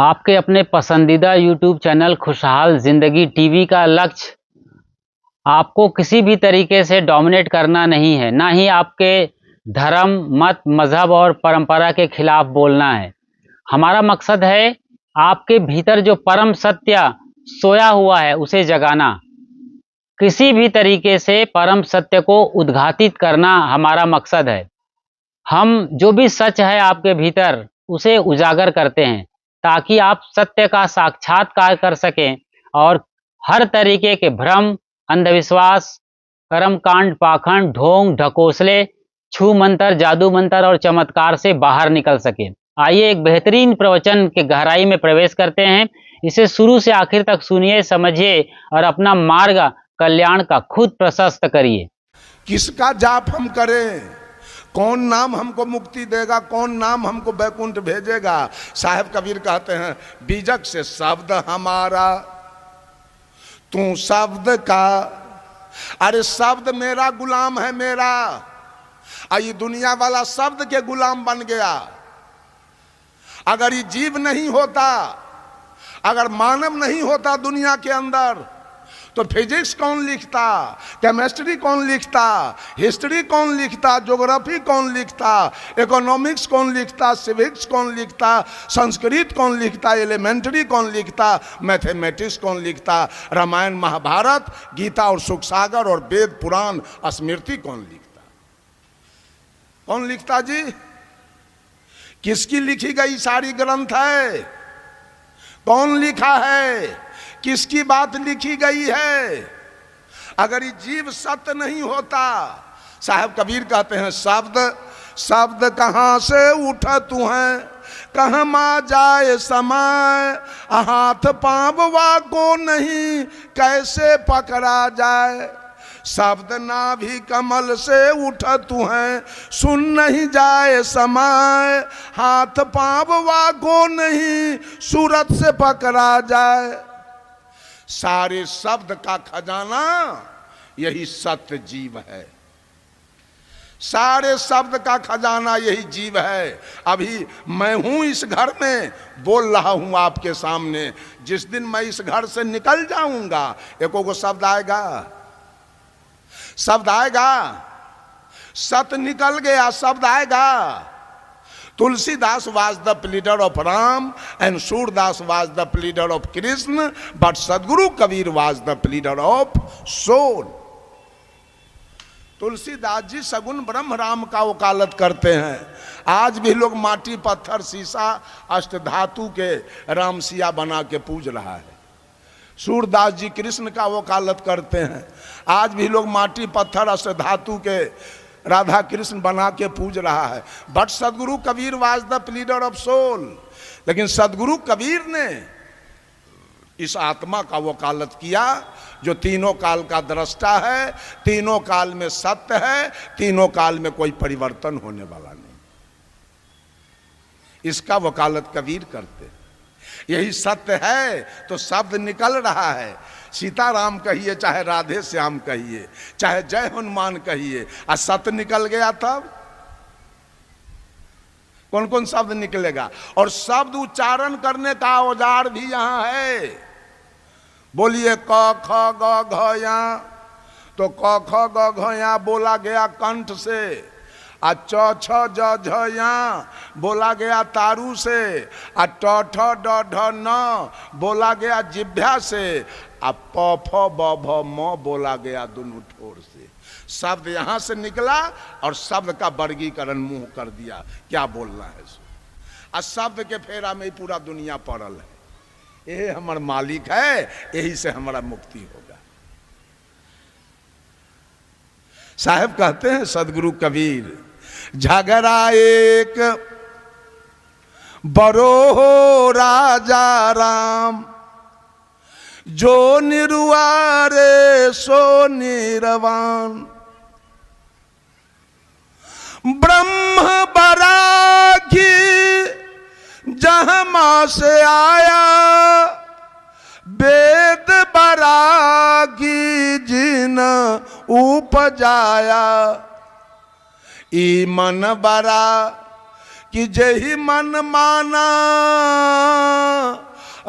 आपके अपने पसंदीदा यूट्यूब चैनल खुशहाल ज़िंदगी टीवी का लक्ष्य आपको किसी भी तरीके से डोमिनेट करना नहीं है, ना ही आपके धर्म, मत, मज़हब और परंपरा के खिलाफ बोलना है। हमारा मकसद है आपके भीतर जो परम सत्य सोया हुआ है उसे जगाना। किसी भी तरीके से परम सत्य को उद्घाटित करना हमारा मकसद है। हम जो भी सच है आपके भीतर उसे उजागर करते हैं ताकि आप सत्य का साक्षात्कार कर सकें और हर तरीके के भ्रम, अंधविश्वास, कर्मकांड, पाखंड, ढोंग, ढकोसले, छू मंतर, जादू मंतर और चमत्कार से बाहर निकल सके। आइए एक बेहतरीन प्रवचन के गहराई में प्रवेश करते हैं। इसे शुरू से आखिर तक सुनिए, समझिए और अपना मार्ग कल्याण का खुद प्रशस्त करिए। किसका जाप हम करें, कौन नाम हमको मुक्ति देगा, कौन नाम हमको बैकुंठ भेजेगा। साहब कबीर कहते हैं, बीजक से शब्द हमारा तू शब्द का। अरे शब्द मेरा गुलाम है मेरा, ये दुनिया वाला शब्द के गुलाम बन गया। अगर ये जीव नहीं होता, अगर मानव नहीं होता दुनिया के अंदर, तो फिजिक्स कौन लिखता, केमिस्ट्री कौन लिखता, हिस्ट्री कौन लिखता, ज्योग्राफी कौन लिखता, इकोनॉमिक्स कौन लिखता, सिविक्स कौन लिखता, संस्कृत कौन लिखता, एलिमेंट्री कौन लिखता, मैथमेटिक्स कौन लिखता, रामायण महाभारत गीता और सुख सागर और वेद पुराण स्मृति कौन लिखता। कौन लिखता जी? किसकी लिखी गई सारी ग्रंथ है? कौन लिखा है? किसकी बात लिखी गई है? अगर ये जीव सत्य नहीं होता, साहब कबीर कहते हैं, शब्द शब्द कहाँ से उठा तू है, कहाँ मा जाए समय, हाथ पांव को नहीं कैसे पकड़ा जाए। शब्द नाभि कमल से उठा तू है, सुन नहीं जाए समय, हाथ पांव को नहीं सूरत से पकड़ा जाए। सारे शब्द का खजाना यही सत्य जीव है। सारे शब्द का खजाना यही जीव है। अभी मैं हूं इस घर में, बोल रहा हूं आपके सामने। जिस दिन मैं इस घर से निकल जाऊंगा, एको को शब्द आएगा, शब्द आएगा। सत्य निकल गया, शब्द आएगा। Tulsidas was the pleader of Ram and Surdas was the pleader of Krishna, but Sadguru Kabir was the pleader of soul. Tulsidas ji सगुन ब्रह्म राम का वकालत करते हैं। आज भी लोग माटी पत्थर शीशा अष्ट धातु के राम सिया बना के पूज रहा है। सूरदास जी कृष्ण का वकालत करते हैं। आज भी लोग माटी पत्थर अष्ट धातु के राधा कृष्ण बना के पूज रहा है। But Sadguru Kabir was the pleader of soul. लेकिन सदगुरु कबीर ने इस आत्मा का वकालत किया जो तीनों काल का दृष्टा है, तीनों काल में सत्य है, तीनों काल में कोई परिवर्तन होने वाला नहीं। इसका वकालत कबीर करते। यही सत्य है तो शब्द निकल रहा है। सीताराम कहिए, चाहे राधे श्याम कहिए, चाहे जय हनुमान कहिए, और सत्य निकल गया तब कौन कौन शब्द निकलेगा। और शब्द उच्चारण करने का औजार भी यहां है। बोलिए क ख ग घ या, तो क ख ग घ या बोला गया कंठ से, आ च छ ज झ या बोला गया तारू से, आ ट ठ ड ढ न बोला गया जिभ्या से, आ प फ ब भ म बोला गया दोनों ठोर से। शब्द यहां से निकला और शब्द का वर्गीकरण मुंह कर दिया, क्या बोलना है सो। आ शब्द के फेरा में पूरा दुनिया पड़ल है। यही हमारा मालिक है, यही से हमारा मुक्ति होगा। साहब कहते हैं सदगुरु कबीर, झगड़ा एक बरो हो राजा राम, जो निरुआरे सो निरवान। ब्रह्म बरागी जहमा से आया, वेद बरागी जिन उपजाया। ई मन बरा कि जही मन माना,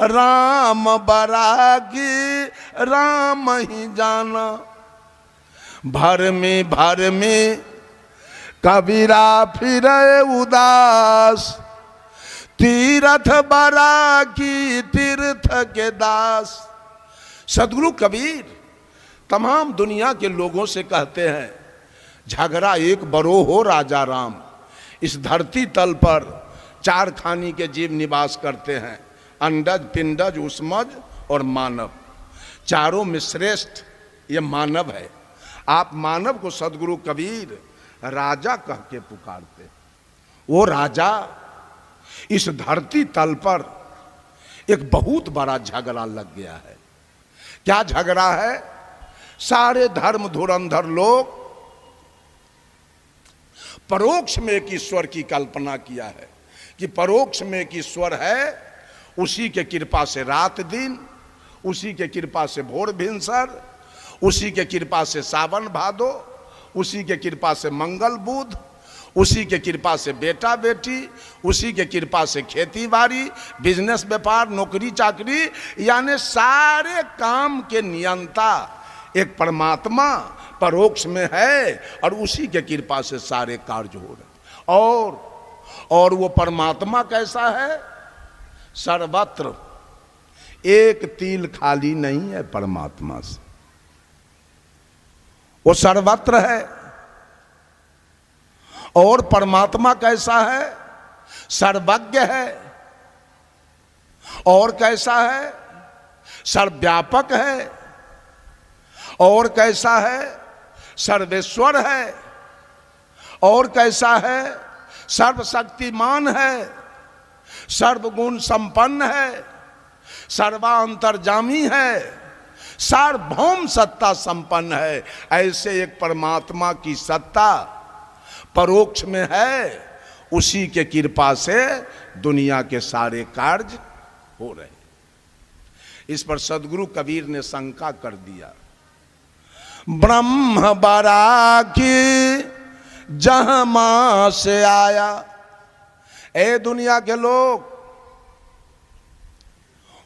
राम बरागी राम ही जाना। भर में कबीरा फिरे उदास, तीर्थ बरागी तीर्थ के दास। सदगुरु कबीर तमाम दुनिया के लोगों से कहते हैं, झगड़ा एक बरो हो राजा राम। इस धरती तल पर चार खानी के जीव निवास करते हैं, अंडज, पिंडज, उष्मज और मानव। चारों में श्रेष्ठ ये मानव है। आप मानव को सदगुरु कबीर राजा कह के पुकारते। वो राजा इस धरती तल पर एक बहुत बड़ा झगड़ा लग गया है। क्या झगड़ा है? सारे धर्म धुरंधर लोग परोक्ष में एक ईश्वर की कल्पना किया है कि परोक्ष में एक ईश्वर है, उसी के कृपा से रात दिन, उसी के कृपा से भोर भिनसर, उसी के कृपा से सावन भादो, उसी के कृपा से मंगल बुध, उसी के कृपा से बेटा बेटी, उसी के कृपा से खेती बाड़ी, बिजनेस व्यापार, नौकरी चाकरी, यानी सारे काम के नियंता एक परमात्मा परोक्ष में है और उसी के कृपा से सारे कार्य हो रहे। और वो परमात्मा कैसा है? सर्वत्र, एक तिल खाली नहीं है परमात्मा से। वो सर्वत्र है। और परमात्मा कैसा है? सर्वज्ञ है। और कैसा है? सर्वव्यापक है। और कैसा है? सर्वेश्वर है। और कैसा है? सर्वशक्तिमान है, सर्वगुण संपन्न है, सर्वांतर्यामी है, सार्वभौम सत्ता संपन्न है। ऐसे एक परमात्मा की सत्ता परोक्ष में है, उसी के कृपा से दुनिया के सारे कार्य हो रहे। इस पर सदगुरु कबीर ने शंका कर दिया, ब्रह्म बरागी जहां मां से आया। ए दुनिया के लोग,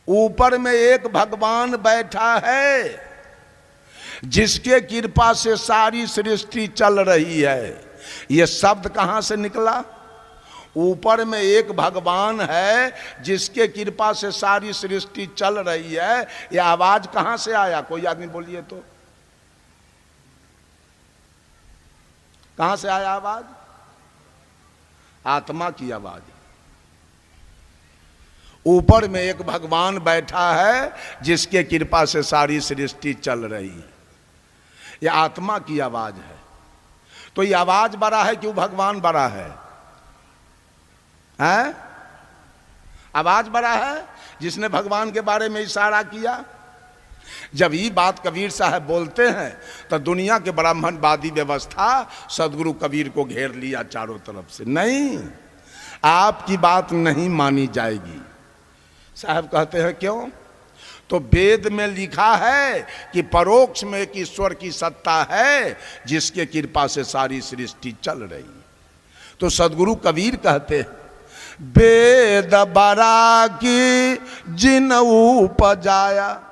ऊपर में एक भगवान बैठा है जिसके कृपा से सारी सृष्टि चल रही है। यह शब्द कहां से निकला? ऊपर में एक भगवान है जिसके कृपा से सारी सृष्टि चल रही है। यह आवाज कहां से आया? कोई आदमी बोलिए तो, कहां से आया आवाज? आत्मा की आवाज। ऊपर में एक भगवान बैठा है जिसके कृपा से सारी सृष्टि चल रही है। यह आत्मा की आवाज है। तो ये आवाज बड़ा है कि वो भगवान बड़ा है? हैं? आवाज बड़ा है जिसने भगवान के बारे में इशारा किया। जब ये बात कबीर साहब बोलते हैं तो दुनिया के ब्राह्मणवादी व्यवस्था सदगुरु कबीर को घेर लिया चारों तरफ से। नहीं, आपकी बात नहीं मानी जाएगी। साहब कहते हैं क्यों? तो वेद में लिखा है कि परोक्ष में एक ईश्वर की सत्ता है जिसके कृपा से सारी सृष्टि चल रही। तो सदगुरु कबीर कहते हैं, वेद बरागी जिन उपजाया।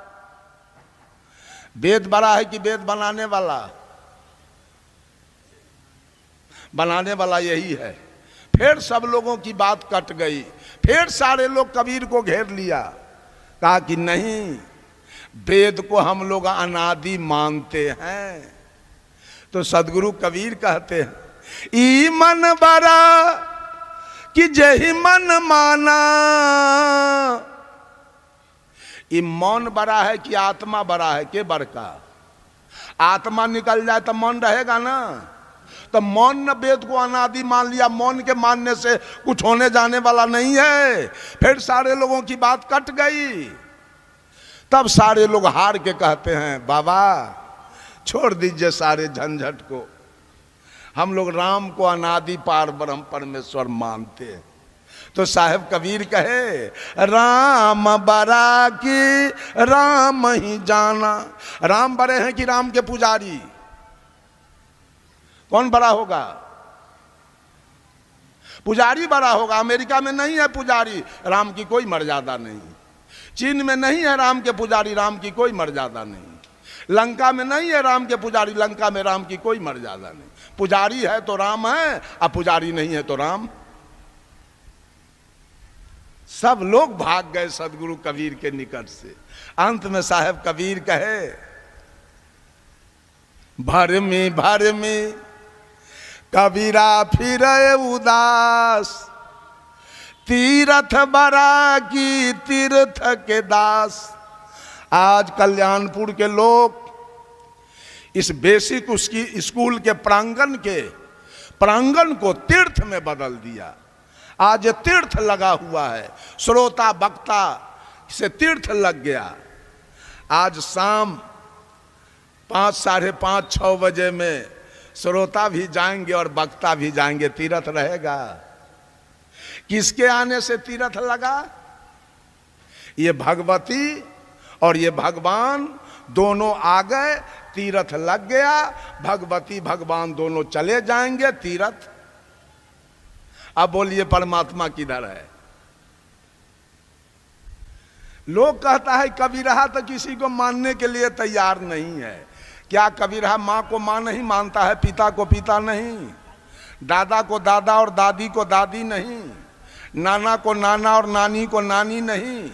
वेद बड़ा है कि वेद बनाने वाला? बनाने वाला यही है। फिर सब लोगों की बात कट गई। फिर सारे लोग कबीर को घेर लिया, कहा कि नहीं, वेद को हम लोग अनादि मानते हैं। तो सदगुरु कबीर कहते हैं, ई मन बड़ा कि जही मन माना। ये मन बड़ा है कि आत्मा बड़ा है? के बड़का? आत्मा निकल जाए तो मन रहेगा ना। तो मन ने वेद को अनादि मान लिया। मन के मानने से कुछ होने जाने वाला नहीं है। फिर सारे लोगों की बात कट गई। तब सारे लोग हार के कहते हैं, बाबा छोड़ दीजिए सारे झंझट को, हम लोग राम को अनादि पार ब्रह्म परमेश्वर मानते हैं। तो साहब कबीर कहे, राम बरा की राम ही जाना। राम बड़े हैं कि राम के पुजारी? कौन बड़ा होगा? पुजारी बड़ा होगा। अमेरिका में नहीं है पुजारी, राम की कोई मर्यादा नहीं। चीन में नहीं है राम के पुजारी, राम की कोई मर्यादा नहीं। लंका में नहीं है राम के पुजारी, लंका में राम की कोई मर्यादा नहीं। पुजारी है तो राम है, अब पुजारी नहीं है तो राम। सब लोग भाग गए सदगुरु कबीर के निकट से। अंत में साहब कबीर कहे, भर में कबीरा फिरे उदास, तीरथ बरा की तीर्थ के दास। आज कल्याणपुर के लोग इस बेसिक उसकी स्कूल के प्रांगण को तीर्थ में बदल दिया। आज तीर्थ लगा हुआ है, श्रोता वक्ता से तीर्थ लग गया। आज शाम 5, साढ़े 5, 6 बजे में श्रोता भी जाएंगे और वक्ता भी जाएंगे, तीर्थ रहेगा। किसके आने से तीर्थ लगा? ये भगवती और ये भगवान दोनों आ गए, तीर्थ लग गया। भगवती भगवान दोनों चले जाएंगे तीर्थ। अब बोलिए परमात्मा किधर है? लोग कहता है कबीरहा तो किसी को मानने के लिए तैयार नहीं है। क्या कबीरहा माँ को माँ नहीं मानता है, पिता को पिता नहीं, दादा को दादा और दादी को दादी नहीं, नाना को नाना और नानी को नानी नहीं,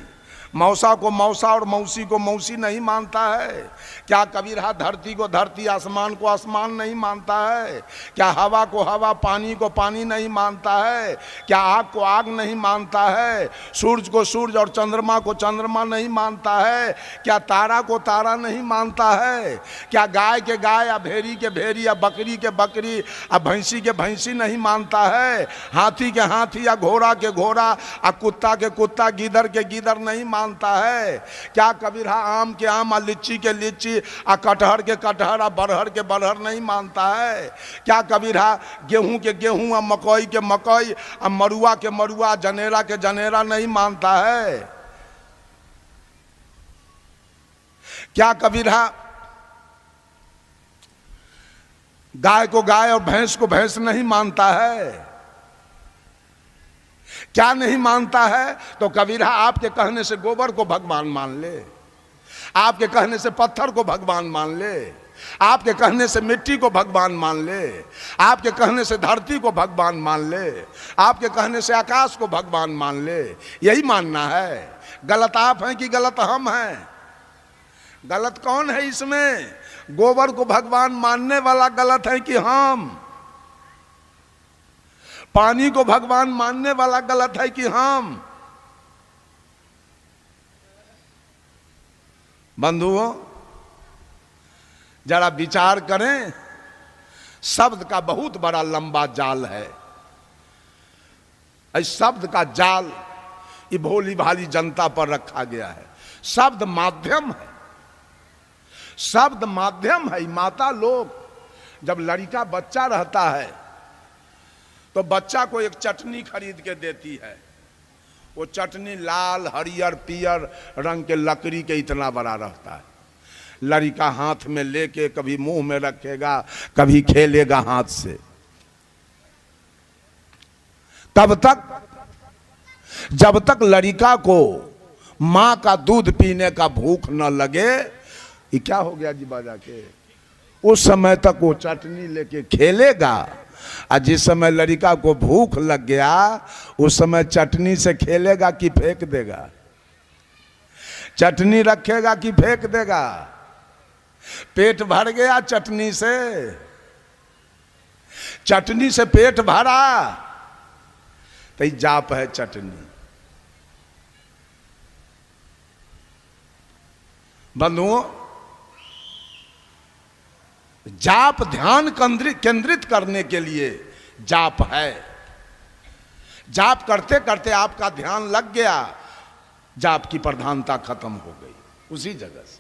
मौसा को मौसा और मौसी को मौसी नहीं मानता है? क्या कबीरहा धरती को धरती, आसमान को आसमान नहीं मानता है? क्या हवा को हवा, पानी को पानी नहीं मानता है? क्या आग को आग नहीं मानता है? सूरज को सूरज और चंद्रमा को चंद्रमा नहीं मानता है? क्या तारा को तारा नहीं मानता है? क्या गाय के गाय या भेड़ी के भेड़ी या बकरी के बकरी या भैंसी के भैंसी नहीं मानता है? हाथी के हाथी या घोड़ा के घोड़ा या कुत्ता के कुत्ता, गीदड़ के गीदड़ नहीं मानता है? क्या कबीरहा आम के आम, लीची के लीची, आ कटहर के कटहर, आ बरहर के बरहर नहीं मानता है? क्या कबीरहा गेहूं के गेहूं, आ मकई के मकई, आ मरुआ के मरुआ, जनेरा के जनेरा नहीं मानता है? क्या कबीरहा गाय को गाय और भैंस को भैंस नहीं मानता है? क्या नहीं मानता है? तो कबीरहा आपके कहने से गोबर को भगवान मान ले, आपके कहने से पत्थर को भगवान मान ले, आपके कहने से मिट्टी को भगवान मान ले, आपके कहने से धरती को भगवान मान ले, आपके कहने से आकाश को भगवान मान ले। यही मानना है। गलत आप हैं कि गलत हम हैं? गलत कौन है इसमें? गोबर को भगवान मानने वाला गलत है कि हम? पानी को भगवान मानने वाला गलत है कि हम? बंधुओं, जरा विचार करें। शब्द का बहुत बड़ा लंबा जाल है। इस शब्द का जाल ये भोली भाली जनता पर रखा गया है। शब्द माध्यम है, शब्द माध्यम है। माता लोग जब लड़का बच्चा रहता है तो बच्चा को एक चटनी खरीद के देती है। वो चटनी लाल, हरियर, पियर रंग के लकड़ी के इतना बड़ा रहता है। लड़का हाथ में लेके कभी मुंह में रखेगा, कभी खेलेगा हाथ से। तब तक, जब तक लड़का को मां का दूध पीने का भूख न लगे, ये क्या हो गया जी बाजा के, उस समय तक वो चटनी लेके खेलेगा। और जिस समय लड़का को भूख लग गया, उस समय चटनी से खेलेगा कि फेंक देगा? चटनी रखेगा कि फेंक देगा? पेट भर गया चटनी से, चटनी से पेट भरा तो जाप है चटनी। बंधुओं, जाप ध्यान केंद्रित करने के लिए जाप है। जाप करते करते आपका ध्यान लग गया, जाप की प्रधानता खत्म हो गई उसी जगह से।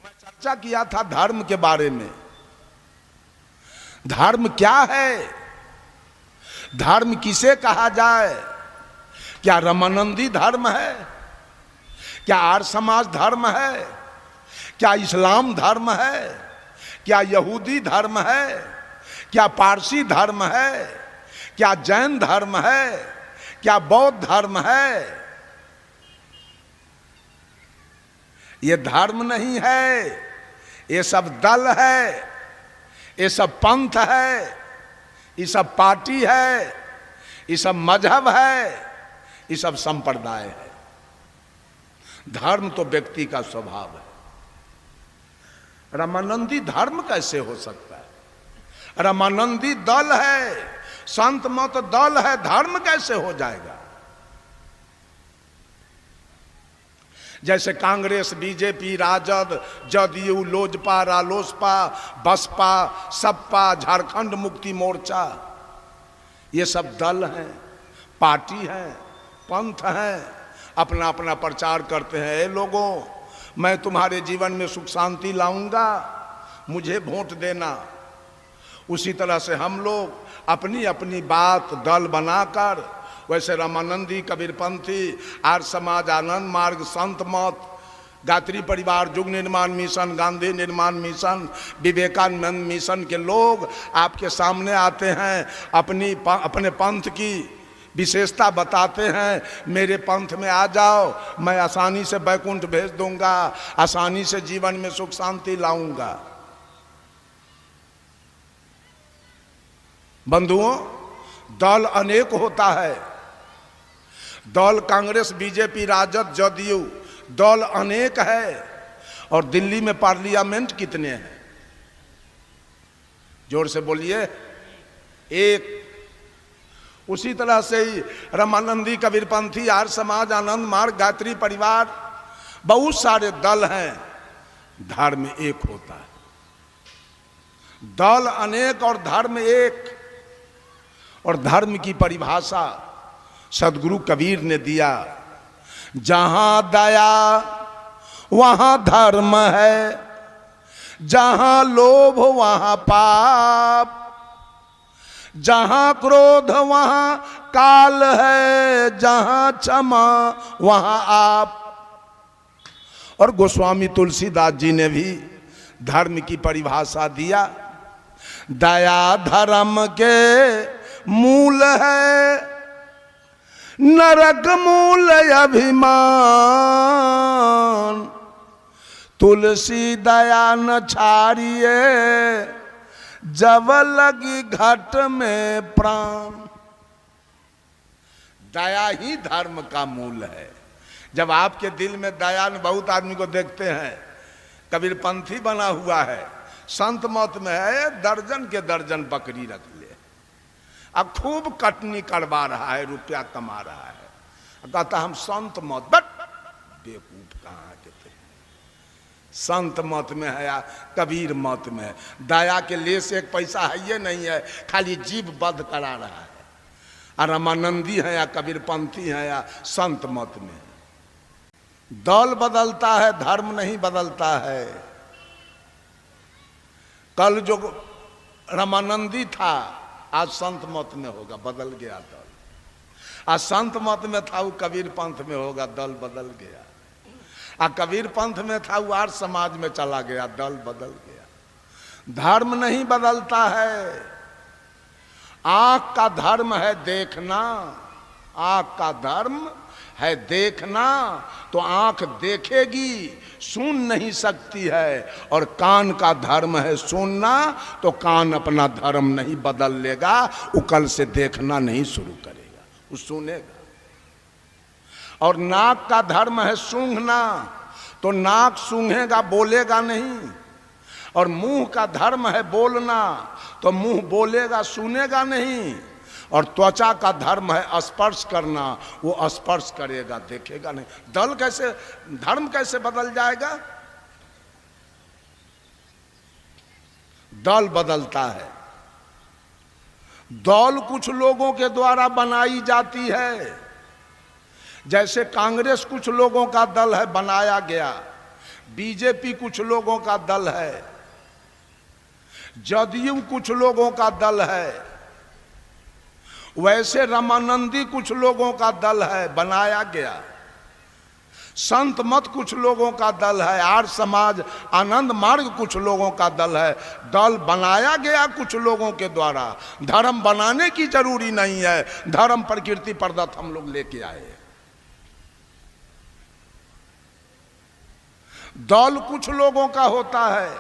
मैं चर्चा किया था धर्म के बारे में। धर्म क्या है? धर्म किसे कहा जाए? क्या रमानंदी धर्म है? क्या आर्य समाज धर्म है? क्या इस्लाम धर्म है? क्या यहूदी धर्म है? क्या पारसी धर्म है? क्या जैन धर्म है? क्या बौद्ध धर्म है? ये धर्म नहीं है, ये सब दल है, ये सब पंथ है, ये सब पार्टी है, ये सब मजहब है, ये सब संप्रदाय है। धर्म तो व्यक्ति का स्वभाव है। रामानंदी धर्म कैसे हो सकता है? रामानंदी दल है, संत मत दल है, धर्म कैसे हो जाएगा? जैसे कांग्रेस, बीजेपी, राजद, जदयू, लोजपा, रालोसपा, बसपा, सपा, झारखंड मुक्ति मोर्चा, ये सब दल हैं, पार्टी है, पंथ है, अपना अपना प्रचार करते हैं। ए लोगों, मैं तुम्हारे जीवन में सुख शांति लाऊंगा, मुझे वोट देना। उसी तरह से हम लोग अपनी अपनी बात दल बनाकर, वैसे रामानंदी, कबीरपंथी, आर्य समाज, आनंद मार्ग, संत मत, गायत्री परिवार, युग निर्माण मिशन, गांधी निर्माण मिशन, विवेकानंद मिशन के लोग आपके सामने आते हैं, अपने पंथ की विशेषता बताते हैं। मेरे पंथ में आ जाओ, मैं आसानी से बैकुंठ भेज दूंगा, आसानी से जीवन में सुख शांति लाऊंगा। बंधुओं, दल अनेक होता है। दल कांग्रेस, बीजेपी, राजद, जदयू, दल अनेक है। और दिल्ली में पार्लियामेंट कितने हैं? जोर से बोलिए। एक। उसी तरह से ही रामानंदी, कबीरपंथी, आर्य समाज, आनंद मार्ग, गायत्री परिवार, बहुत सारे दल हैं, धर्म एक होता है। दल अनेक और धर्म एक। और धर्म की परिभाषा सदगुरु कबीर ने दिया, जहां दया वहां धर्म है, जहां लोभ वहां पाप, जहां क्रोध वहां काल है, जहां क्षमा वहां आप। और गोस्वामी तुलसीदास जी ने भी धर्म की परिभाषा दिया, दया धर्म के मूल है, नरक मूल अभिमान, तुलसी दया न छाड़िए, जब लगी घट में प्राण। दया ही धर्म का मूल है। जब आपके दिल में दया, बहुत आदमी को देखते हैं कबीरपंथी बना हुआ है, संत मत में है, दर्जन के दर्जन बकरी रख ले, अब खूब कटनी करवा रहा है, रुपया कमा रहा है, कहता हम संत मत, बट बेवकूफ कहाँ के थे। संत मत में है या कबीर मत में है, दया के लिए से एक पैसा है ये नहीं है, खाली जीव बद्ध करा रहा है। और रामानंदी है या कबीरपंथी है या संत मत में, दल बदलता है, धर्म नहीं बदलता है। कल जो रामानंदी था आज संत मत में होगा, बदल गया दल। आज संत मत में था वो कबीर पंथ में होगा, दल बदल गया। आ कबीर पंथ में था वो आर्य समाज में चला गया, दल बदल गया। धर्म नहीं बदलता है। आंख का धर्म है देखना, आंख का धर्म है देखना, तो आंख देखेगी, सुन नहीं सकती है। और कान का धर्म है सुनना, तो कान अपना धर्म नहीं बदल लेगा, वो कल से देखना नहीं शुरू करेगा, वो सुनेगा। और नाक का धर्म है सूंघना, तो नाक सूंघेगा, बोलेगा नहीं। और मुंह का धर्म है बोलना, तो मुंह बोलेगा, सुनेगा नहीं। और त्वचा का धर्म है स्पर्श करना, वो स्पर्श करेगा, देखेगा नहीं। दल कैसे, धर्म कैसे बदल जाएगा? दल बदलता है। दल कुछ लोगों के द्वारा बनाई जाती है। जैसे कांग्रेस कुछ लोगों का दल है, बनाया गया। बीजेपी कुछ लोगों का दल है, जदयू कुछ लोगों का दल है। वैसे रामानंदी कुछ लोगों का दल है, बनाया गया। संत मत कुछ लोगों का दल है, आर्य समाज, आनंद मार्ग कुछ लोगों का दल है। दल बनाया गया कुछ लोगों के द्वारा। धर्म बनाने की जरूरी नहीं है, धर्म प्रकृति प्रदत्त हम लोग लेके आए। दल कुछ लोगों का होता है,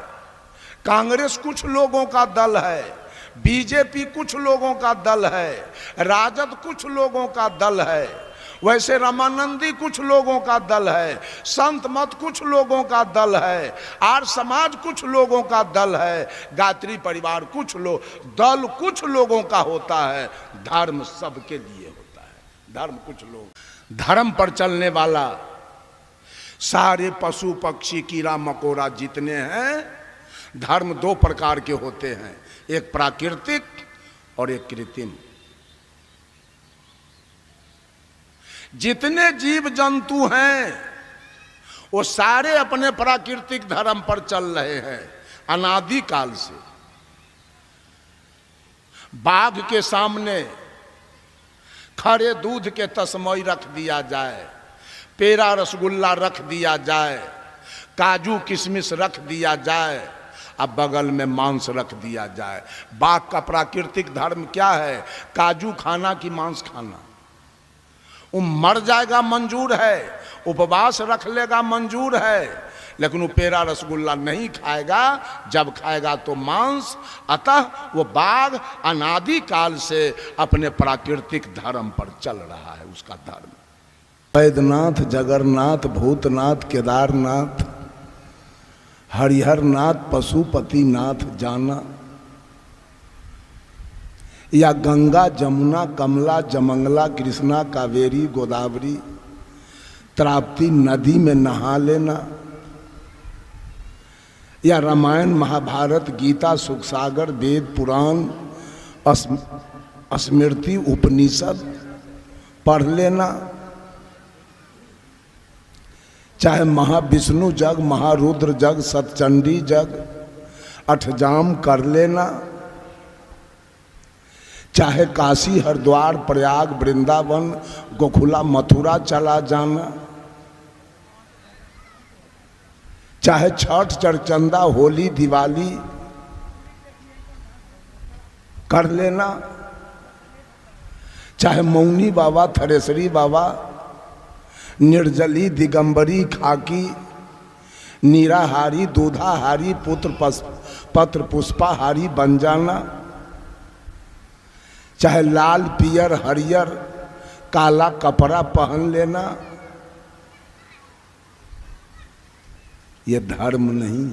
कांग्रेस कुछ लोगों का दल है, बीजेपी कुछ लोगों का दल है, राजद कुछ लोगों का दल है, वैसे रामानंदी कुछ लोगों का दल है, संत मत कुछ लोगों का दल है, आर्य समाज कुछ लोगों का दल है, गायत्री परिवार कुछ लोग, दल कुछ लोगों का होता है, धर्म सबके लिए होता है। धर्म कुछ लोग, धर्म पर चलने वाला सारे पशु पक्षी कीड़ा मकोड़ा जितने हैं, धर्म दो प्रकार के होते हैं, एक प्राकृतिक और एक कृत्रिम। जितने जीव जंतु हैं वो सारे अपने प्राकृतिक धर्म पर चल रहे हैं अनादि काल से। बाघ के सामने खरे दूध के तस्मई रख दिया जाए, पेड़ा रसगुल्ला रख दिया जाए, काजू किशमिश रख दिया जाए, अब बगल में मांस रख दिया जाए। बाघ का प्राकृतिक धर्म क्या है? काजू खाना कि मांस खाना? वो मर जाएगा मंजूर है, उपवास रख लेगा मंजूर है, लेकिन वो पेड़ा रसगुल्ला नहीं खाएगा, जब खाएगा तो मांस। अतः वो बाघ अनादि काल से अपने प्राकृतिक धर्म पर चल रहा है, उसका धर्म। वैद्यनाथ, जगन्नाथ, भूतनाथ, केदारनाथ, हरिहरनाथ, पशुपतिनाथ जाना, या गंगा, जमुना, कमला, जमंगला, कृष्णा, कावेरी, गोदावरी, ताप्ती नदी में नहा लेना, या रामायण, महाभारत, गीता, सुखसागर, वेद, पुराण, स्मृति, उपनिषद पढ़ लेना, चाहे महाविष्णु जग, महारुद्र जग, सतचंडी जग, अठजाम कर लेना, चाहे काशी, हरिद्वार, प्रयाग, वृंदावन, गोकुला, मथुरा चला जाना, चाहे छठ, चरचंदा, होली, दिवाली कर लेना, चाहे मौनी बाबा, थरेसरी बाबा, निर्जली, दिगंबरी, खाकी, नीराहारी, दूधाहारी, पत्र पुष्पाहारी बन जाना, चाहे लाल, पियर, हरियर, काला कपड़ा पहन लेना, ये धर्म नहीं।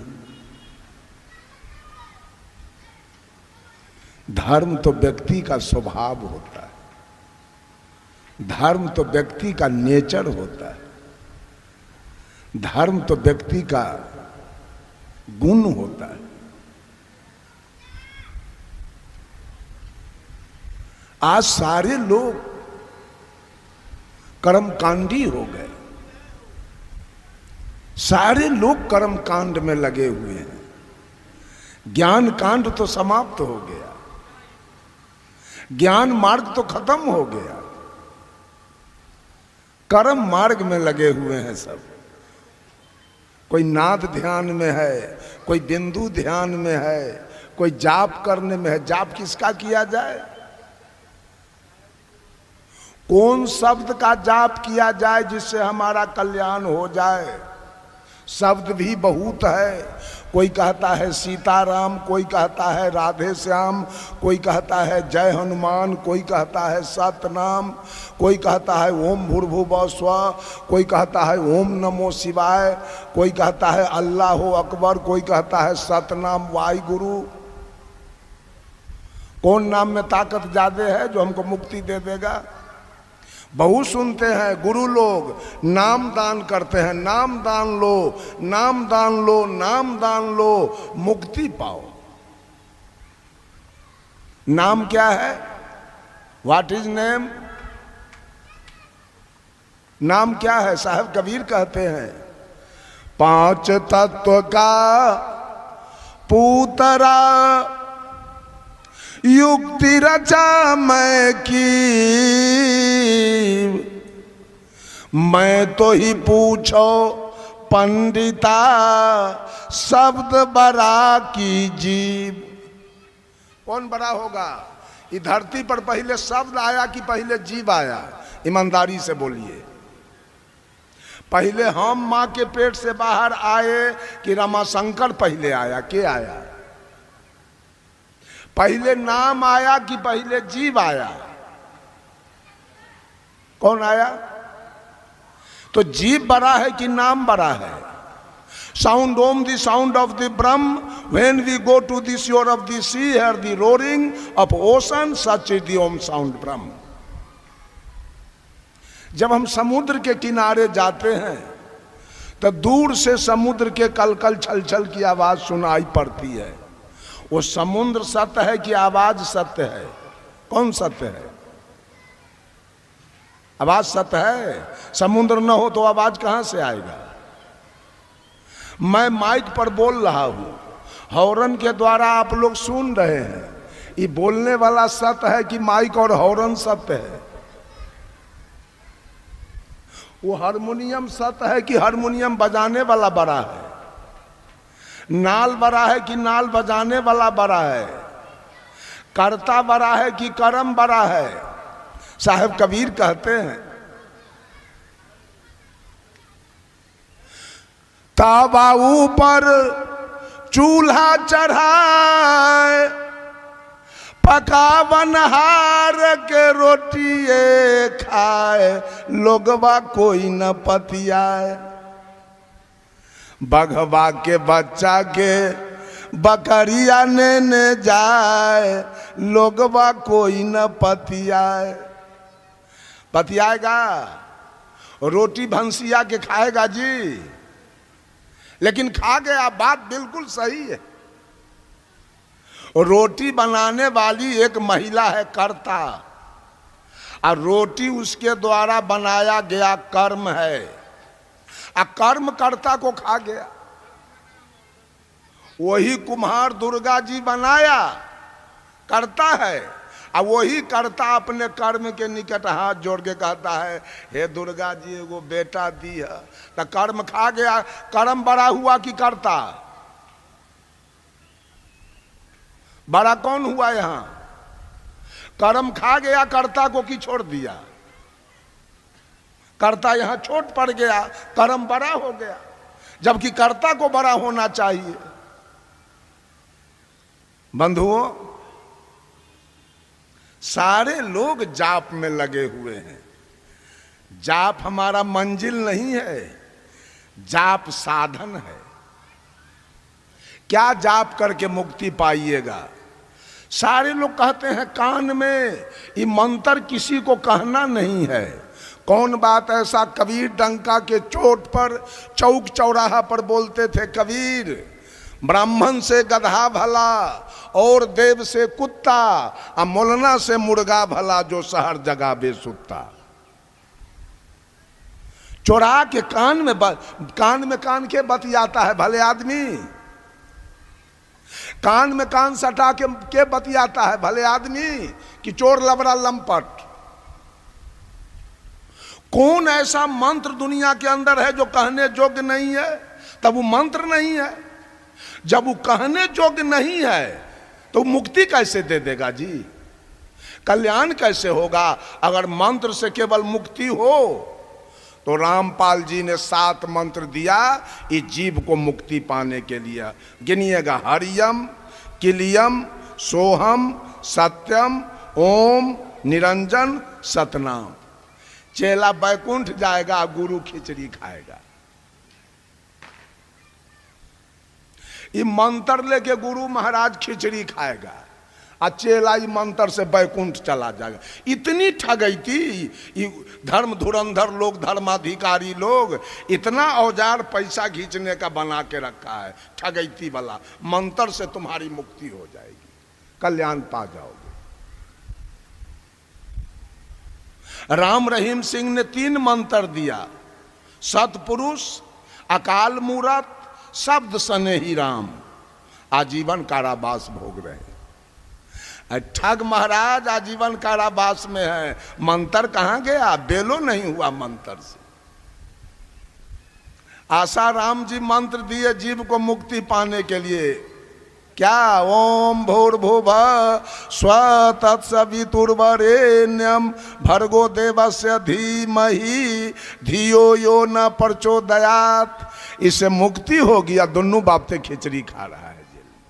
धर्म तो व्यक्ति का स्वभाव होता है, धर्म तो व्यक्ति का नेचर होता है, धर्म तो व्यक्ति का गुण होता है। आज सारे लोग कर्मकांडी हो गए, सारे लोग कर्म कांड में लगे हुए हैं। ज्ञान कांड तो समाप्त हो गया, ज्ञान मार्ग तो खत्म हो गया, कर्म मार्ग में लगे हुए हैं सब। कोई नाद ध्यान में है, कोई बिंदु ध्यान में है, कोई जाप करने में है। जाप किसका किया जाए? कौन शब्द का जाप किया जाए जिससे हमारा कल्याण हो जाए? शब्द भी बहुत है, कोई कहता है सीताराम, कोई कहता है राधे श्याम, कोई कहता है जय हनुमान, कोई कहता है सतनाम, कोई कहता है ओम भूर्भुवः स्वः, कोई कहता है ओम नमो शिवाय, कोई कहता है अल्लाह अकबर, कोई कहता है सतनाम वाहिगुरु। कौन नाम में ताकत ज्यादा है जो हमको मुक्ति दे देगा? बहुत सुनते हैं गुरु लोग नाम दान करते हैं, नाम दान लो, नाम दान लो, नाम दान लो, मुक्ति पाओ। नाम क्या है? What is name? नाम क्या है? साहब कबीर कहते हैं, 5 तत्व का पूतरा युक्ति रचा मैं की, मैं तो ही पूछो पंडिता शब्द बड़ा की जीव। कौन बड़ा होगा? ये धरती पर पहले शब्द आया कि पहले जीव आया? ईमानदारी से बोलिए। पहले हम माँ के पेट से बाहर आए कि रमाशंकर पहले आया? के आया? पहले नाम आया कि पहले जीव आया? कौन आया? तो जीव बड़ा है कि नाम बड़ा है? Sound Om, the sound of the Brahm. When we go to the shore of the sea, hear the roaring of ocean, such is the Om sound Brahm. जब हम समुद्र के किनारे जाते हैं तो दूर से समुद्र के कलकल छल छल की आवाज सुनाई पड़ती है। वो समुद्र सत्य है कि आवाज सत्य है? कौन सत्य है? आवाज सत्य है। समुद्र न हो तो आवाज कहां से आएगा? मैं माइक पर बोल रहा हूं, हॉर्न के द्वारा आप लोग सुन रहे हैं। ये बोलने वाला सत्य है कि माइक और हॉर्न सत्य है? वो हारमोनियम सत्य है कि हारमोनियम बजाने वाला बड़ा है? नाल बड़ा है कि नाल बजाने वाला बड़ा है? कर्ता बड़ा है कि कर्म बड़ा है? साहब कबीर कहते हैं, तावा ऊपर चूल्हा चढ़ाए, पकावन हार के रोटिए खाए, लोगवा कोई न पतियाए। बघवा के बच्चा के बकरिया ने जाए, लोगवा कोई न पतियाए। पतियाएगा? रोटी भंसिया के खाएगा जी, लेकिन खा गया। बात बिल्कुल सही है। रोटी बनाने वाली एक महिला है कर्ता, और रोटी उसके द्वारा बनाया गया कर्म है, और कर्म कर्ता को खा गया। वही कुम्हार दुर्गा जी बनाया, करता है, और वही कर्ता अपने कर्म के निकट हाथ जोड़ के कहता है, हे दुर्गा जी एगो बेटा दी है। तो कर्म खा गया। कर्म बड़ा हुआ कि कर्ता? बड़ा कौन हुआ यहां? कर्म खा गया कर्ता को कि छोड़ दिया? कर्ता यहां छोट पड़ गया, कर्म बड़ा हो गया, जबकि कर्ता को बड़ा होना चाहिए। बंधुओं, सारे लोग जाप में लगे हुए हैं। जाप हमारा मंजिल नहीं है, जाप साधन है। क्या जाप करके मुक्ति पाइएगा? सारे लोग कहते हैं कान में, ये मंत्र किसी को कहना नहीं है। कौन बात ऐसा? कबीर डंका के चोट पर चौक चौराहा पर बोलते थे, कबीर ब्राह्मण से गधा भला और देव से कुत्ता, और मोलना से मुर्गा भला जो शहर जगा बेसुत्ता। चोरा के कान में कान के बतियाता है भले आदमी, कान में कान सटा के बतियाता है भले आदमी कि चोर लबड़ा लंपट। कौन ऐसा मंत्र दुनिया के अंदर है जो कहने योग्य नहीं है? तब वो मंत्र नहीं है। जब वो कहने योग्य नहीं है तो मुक्ति कैसे दे देगा जी? कल्याण कैसे होगा? अगर मंत्र से केवल मुक्ति हो तो रामपाल जी ने 7 मंत्र दिया इस जीव को मुक्ति पाने के लिए। गिनिएगा, हरियम, किलियम, सोहम, सत्यम, ओम, निरंजन, सतनाम। चेला बैकुंठ जाएगा, गुरु खिचड़ी खाएगा। ये मंत्र लेके गुरु महाराज खिचड़ी खाएगा, और चेला ये मंत्र से बैकुंठ चला जाएगा। इतनी ठगैती धर्म धुरंधर लोग, धर्माधिकारी लोग, इतना औजार पैसा खींचने का बना के रखा है ठगैती वाला। मंत्र से तुम्हारी मुक्ति हो जाएगी, कल्याण पा जाओगे। राम रहीम सिंह ने 3 मंत्र दिया, सतपुरुष, अकाल मूरत, शब्द सने ही राम। आजीवन कारावास भोग रहे हैं। ठग महाराज आजीवन कारावास में है। मंत्र कहां गया? बेलो नहीं हुआ मंत्र से। आशा राम जी मंत्र दिए जीव को मुक्ति पाने के लिए, क्या? ओम भूर्भुवः स्वः तत्सवितुर्वरेण्यं भर्गो देवस्य धीमहि धियो यो न प्रचोदयात्। इससे मुक्ति होगी या दोनों बाप से खिचड़ी खा रहा है जेल में।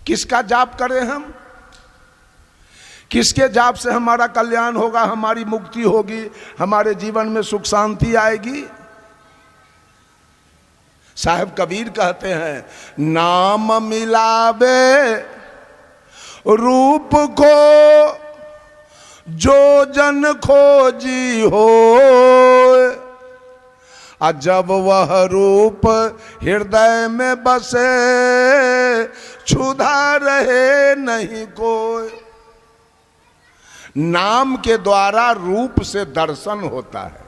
किसका जाप करें हम? किसके जाप से हमारा कल्याण होगा, हमारी मुक्ति होगी, हमारे जीवन में सुख शांति आएगी? साहब कबीर कहते हैं, नाम मिलावे रूप को जो जन खोजी हो, जब वह रूप हृदय में बसे क्षुधा रहे नहीं कोई। नाम के द्वारा रूप से दर्शन होता है।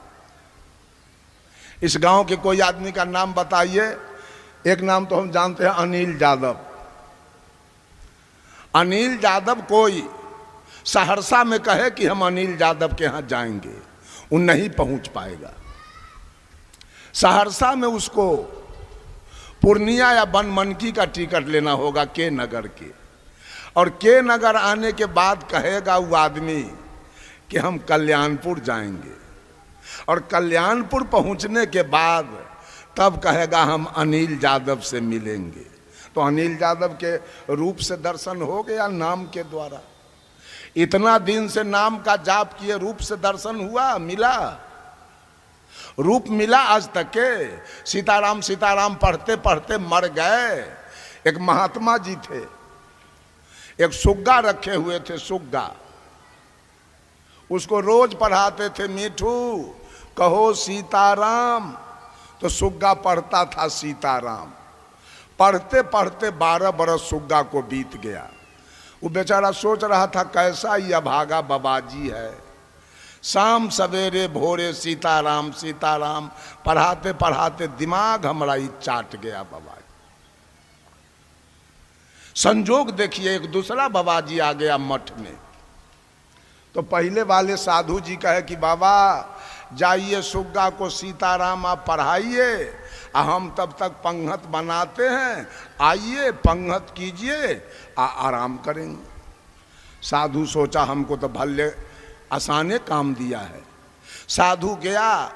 इस गांव के कोई आदमी का नाम बताइए। एक नाम तो हम जानते हैं, अनिल यादव। अनिल यादव कोई सहरसा में कहे कि हम अनिल यादव के यहाँ जाएंगे, वो नहीं पहुंच पाएगा। सहरसा में उसको पूर्णिया या बनमनकी का टिकट लेना होगा, के नगर के। और के नगर आने के बाद कहेगा वो आदमी कि हम कल्याणपुर जाएंगे, और कल्याणपुर पहुंचने के बाद तब कहेगा हम अनिल यादव से मिलेंगे। तो अनिल यादव के रूप से दर्शन हो गया नाम के द्वारा। इतना दिन से नाम का जाप किए, रूप से दर्शन हुआ, मिला, रूप मिला आज तक के। सीताराम सीताराम पढ़ते पढ़ते मर गए। एक महात्मा जी थे, एक सुग्गा रखे हुए थे, सुग्गा। उसको रोज पढ़ाते थे, मीठू कहो सीताराम, तो सुग्गा पढ़ता था सीताराम। पढ़ते पढ़ते 12 बरस सुग्गा को बीत गया। वो बेचारा सोच रहा था कैसा ये अभागा बाबाजी है, शाम सवेरे भोरे सीताराम सीताराम पढ़ाते पढ़ाते दिमाग हमारा ही चाट गया बाबाजी। संजोग देखिए, एक दूसरा बाबाजी आ गया मठ में। तो पहले वाले साधु जी कहे कि बाबा जाइए सुग्गा को सीताराम आप पढ़ाइए, हम तब तक पंगत बनाते हैं, आइए पंगत कीजिए, आराम करेंगे। साधु सोचा हमको तो भले आसाने काम दिया है। साधु गया,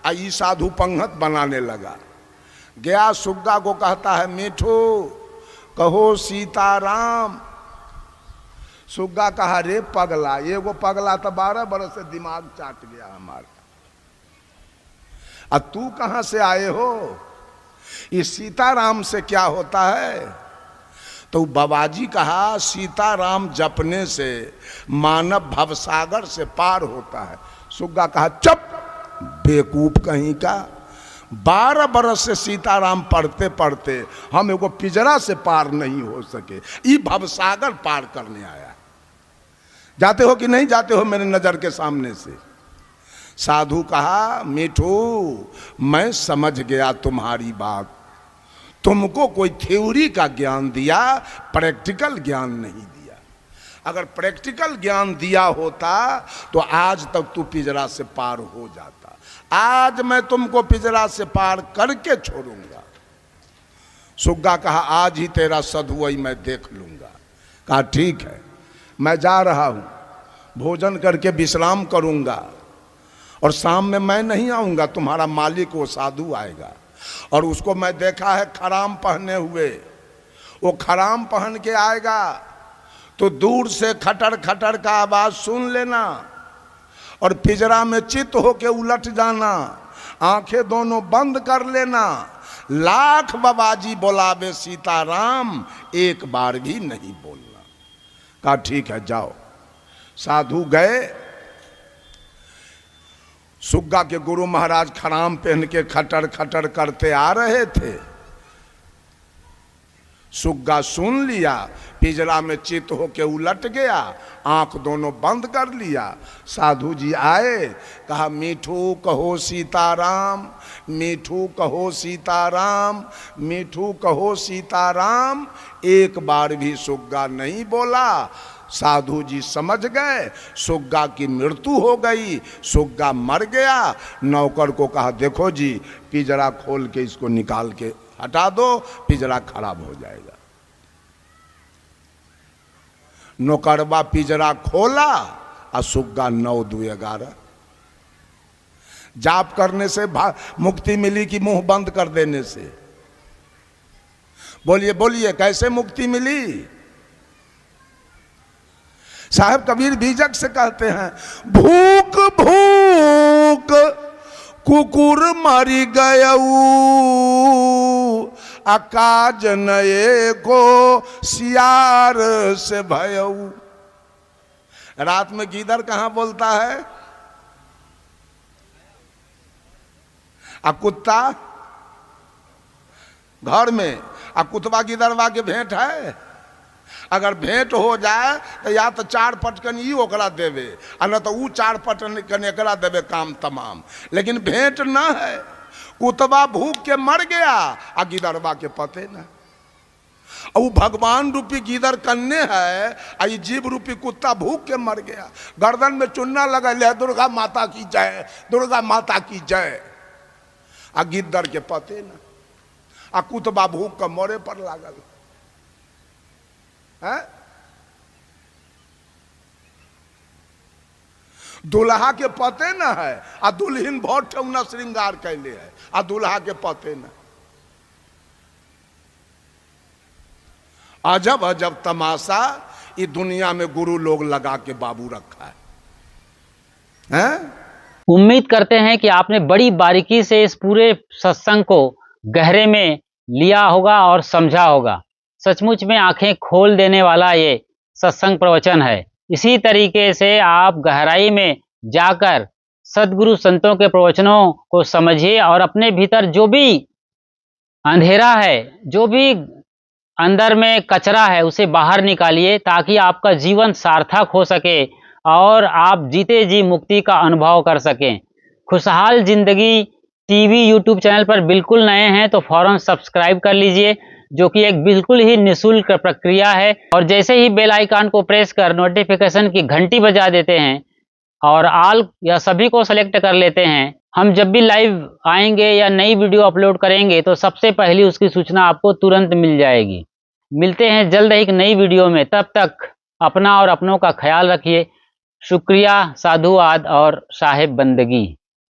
आई साधु पंगत बनाने लगा। गया सुग्गा को कहता है, मीठू कहो सीताराम। सुग्गा कहा, रे पगला, ये वो पगला तो 12 बरस से दिमाग चाट गया हमारा। अब तू कहां से आए हो? इस सीताराम से क्या होता है? तो बाबाजी कहा, सीताराम जपने से मानव भवसागर से पार होता है। सुग्गा कहा, चुप बेवकूफ कहीं का, 12 बरस से सीताराम पढ़ते पढ़ते हम एगो पिंजरा से पार नहीं हो सके, ये भवसागर पार करने आया। जाते हो कि नहीं जाते हो मेरे नजर के सामने से? साधु कहा, मीठू मैं समझ गया तुम्हारी बात, तुमको कोई थ्योरी का ज्ञान दिया, प्रैक्टिकल ज्ञान नहीं दिया। अगर प्रैक्टिकल ज्ञान दिया होता तो आज तक तू पिंजरा से पार हो जाता। आज मैं तुमको पिंजरा से पार करके छोड़ूंगा। सुग्गा कहा, आज ही तेरा सधुआई मैं देख लूंगा। कहा ठीक है, मैं जा रहा हूं, भोजन करके विश्राम करूंगा, और शाम में मैं नहीं आऊंगा, तुम्हारा मालिक वो साधु आएगा। और उसको मैं देखा है खराम पहने हुए, वो खराम पहन के आएगा तो दूर से खटर खटर का आवाज सुन लेना और पिंजरा में चित होके उलट जाना, आंखें दोनों बंद कर लेना। लाख बाबाजी बोलावे सीताराम, एक बार भी नहीं बोलना। कहा ठीक है जाओ। साधु गए। सुग्गा के गुरु महाराज खराम पहन के खटर खटर करते आ रहे थे। सुग्गा सुन लिया, पिंजरा में चित होके उलट गया, आंख दोनों बंद कर लिया। साधु जी आए, कहा मीठू कहो सीताराम, मीठू कहो सीताराम, मीठू कहो सीताराम। एक बार भी सुग्गा नहीं बोला। साधु जी समझ गए सुग्गा की मृत्यु हो गई, सुग्गा मर गया। नौकर को कहा देखो जी पिंजरा खोल के इसको निकाल के हटा दो, पिंजरा खराब हो जाएगा। नौकरबा पिंजरा खोला और सुग्गा 9 2 11। जाप करने से मुक्ति मिली कि मुंह बंद कर देने से? बोलिए बोलिए कैसे मुक्ति मिली? साहब कबीर बीजक से कहते हैं भूख भूख कुकुर मरी गयऊ, अकाज नए को सियार से भयऊ। रात में गीदड़ कहां बोलता है? आ कुत्ता घर में, आ कुतवा गिदड़वा के भेंट है। अगर भेंट हो जाए तो या तो 4 पटकन ई ओकरा देवे, आ न तो ऊ 4 पटकन एकरा देवे, काम तमाम। लेकिन भेंट न है। कुतवा भूख के मर गया आ गिदड़वा के पते न। और वो भगवान रूपी गिदड़ कन्ने है, आ ये जीव रूपी कुत्ता भूख के मर गया। गर्दन में चुन्ना लगा ले दुर्गा माता की जय, दुर्गा माता की जय। आ गिद्दड़ के पते न। आ कुतबा भूख का मोरे पर लागल है। दुल्हा के पते न है, आ दुल्हन बहुत ठौना श्रृंगार कैले है, आ दुल्हा के पते न। अजब अजब तमाशा ये दुनिया में गुरु लोग लगा के बाबू रखा है? उम्मीद करते हैं कि आपने बड़ी बारीकी से इस पूरे सत्संग को गहरे में लिया होगा और समझा होगा। सचमुच में आंखें खोल देने वाला ये सत्संग प्रवचन है। इसी तरीके से आप गहराई में जाकर सद्गुरु संतों के प्रवचनों को समझिए और अपने भीतर जो भी अंधेरा है, जो भी अंदर में कचरा है, उसे बाहर निकालिए ताकि आपका जीवन सार्थक हो सके और आप जीते जी मुक्ति का अनुभव कर सकें। खुशहाल जिंदगी टीवी यूट्यूब चैनल पर बिल्कुल नए हैं तो फौरन सब्सक्राइब कर लीजिए, जो कि एक बिल्कुल ही निःशुल्क प्रक्रिया है। और जैसे ही बेल आइकन को प्रेस कर नोटिफिकेशन की घंटी बजा देते हैं और ऑल या सभी को सेलेक्ट कर लेते हैं, हम जब भी लाइव आएंगे या नई वीडियो अपलोड करेंगे तो सबसे पहली उसकी सूचना आपको तुरंत मिल जाएगी। मिलते हैं जल्द ही एक नई वीडियो में, तब तक अपना और अपनों का ख्याल रखिए। शुक्रिया, साधुवाद और साहेब बंदगी।